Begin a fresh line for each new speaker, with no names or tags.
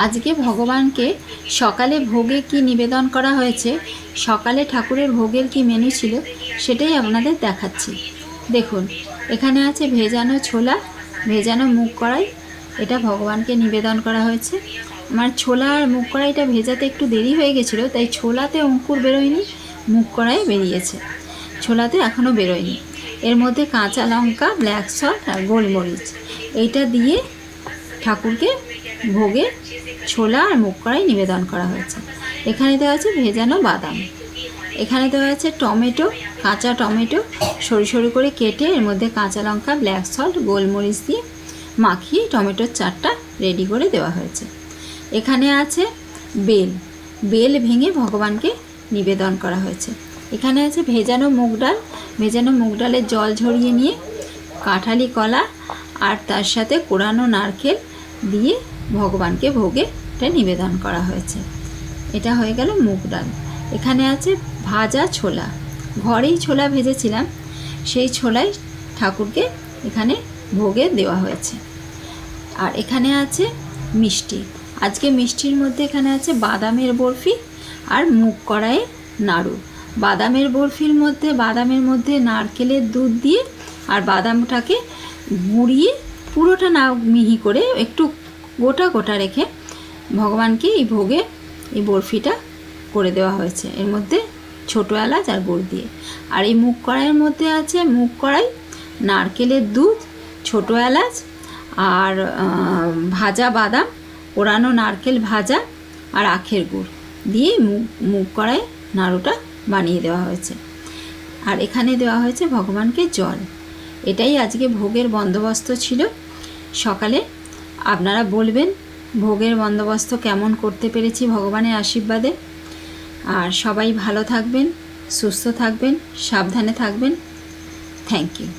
আজকে ভগবানকে সকালে ভোগে কি নিবেদন করা হয়েছে, সকালে ঠাকুরের ভোগের কি মেনু ছিল সেটাই আপনাদের দেখাচ্ছি। দেখুন, এখানে আছে ভেজানো ছোলা, ভেজানো মুগ কড়াই, এটা ভগবানকে নিবেদন করা হয়েছে। আমার ছোলা আর মুগ কড়াইটা ভেজাতে একটু দেরি হয়ে গেছিলো, তাই ছোলাতে অঙ্কুর বেরোয়নি, মুগ কড়াই বেরিয়েছে, ছোলাতে এখনও বেরোয়নি। এর মধ্যে কাঁচা লঙ্কা, ব্ল্যাক সল্ট আর গোলমরিচ এইটা দিয়ে ঠাকুরকে ভোগে ছোলা আর মুগ কড়াই নিবেদন করা হয়েছে। এখানে দেওয়া আছে ভেজানো বাদাম, এখানে দেওয়া আছে টমেটো, কাঁচা টমেটো সরু সরু করে কেটে এর মধ্যে কাঁচা লঙ্কা, ব্ল্যাক সল্ট, গোলমরিচ দিয়ে মাখিয়ে টমেটোর চাটটা রেডি করে দেওয়া হয়েছে। এখানে আছে বেল, বেল ভেঙে ভগবানকে নিবেদন করা হয়েছে। এখানে আছে ভেজানো মুগ ডাল, ভেজানো মুগ ডালের জল ঝরিয়ে নিয়ে কাঁঠালি কলা আর তার সাথে কোরানো নারকেল দিয়ে ভগবানকে ভোগে এটা নিবেদন করা হয়েছে। এটা হয়ে গেল মুগ ডাল। এখানে আছে ভাজা ছোলা, ঘরেই ছোলা ভেজেছিলাম, সেই ছোলাই ঠাকুরকে এখানে ভোগে দেওয়া হয়েছে। আর এখানে আছে মিষ্টি, আজকে মিষ্টির মধ্যে এখানে আছে বাদামের বরফি আর মুগ কড়াইয়ের নাড়ু। বাদামের বরফির মধ্যে বাদামের মধ্যে নারকেলের দুধ দিয়ে আর বাদামটাকে গুঁড়িয়ে পুরোটা না মিহি করে একটু গোটা গোটা রেখে ভগবানকে এই ভোগে এই বরফিটা করে দেওয়া হয়েছে, এর মধ্যে ছোটো এলাচ আর গুড় দিয়ে। আর এই মুগ কড়াইয়ের মধ্যে আছে মুগ কড়াই, নারকেলের দুধ, ছোটো এলাচ আর ভাজা বাদাম, পোড়ানো নারকেল ভাজা আর আখের গুড় দিয়ে মুগ কড়াই নাড়ুটা বানিয়ে দেওয়া হয়েছে। আর এখানে দেওয়া হয়েছে ভগবানকে জল। এটাই আজকে ভোগের বন্দোবস্ত ছিল। সকালে আপনারা বলবেন ভোগের বন্দোবস্ত কেমন করতে পেরেছি ভগবানের আশীর্বাদে। আর সবাই ভালো থাকবেন, সুস্থ থাকবেন, সাবধানে থাকবেন। Thank you.